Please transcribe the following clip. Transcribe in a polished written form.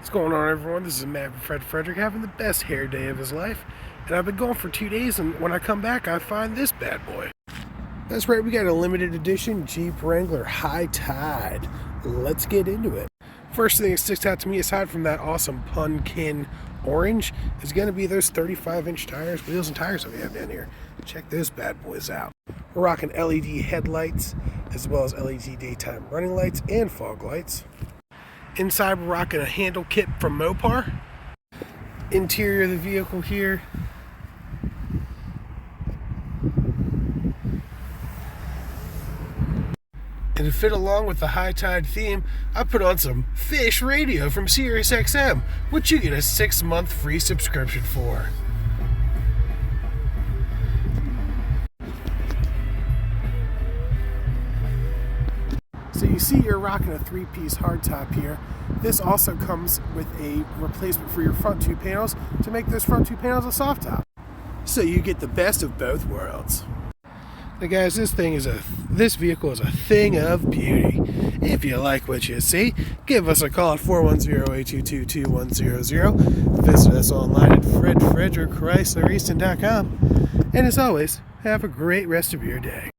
What's going on, everyone? This is Matt Fred Frederick having the best hair day of his life, and I've been gone for 2 days, and when I come back I find this bad boy. That's right, we got a limited edition Jeep Wrangler High Tide. Let's get into it. First thing that sticks out to me, aside from that awesome pumpkin orange, is going to be those 35-inch tires, wheels and tires that we have down here. Check those bad boys out. We're rocking LED headlights as well as LED daytime running lights and fog lights. Inside, we're rocking a handle kit from Mopar. Interior of the vehicle here. And to fit along with the High Tide theme, I put on some Fish Radio from SiriusXM, which you get a 6-month free subscription for. So you see you're rocking a 3-piece hardtop here. This also comes with a replacement for your front 2 panels to make those front 2 panels a soft top. So you get the best of both worlds. Now guys, this vehicle is a thing of beauty. If you like what you see, give us a call at 410-822-2100. Visit us online at fredfrederickchryslereaston.com. And as always, have a great rest of your day.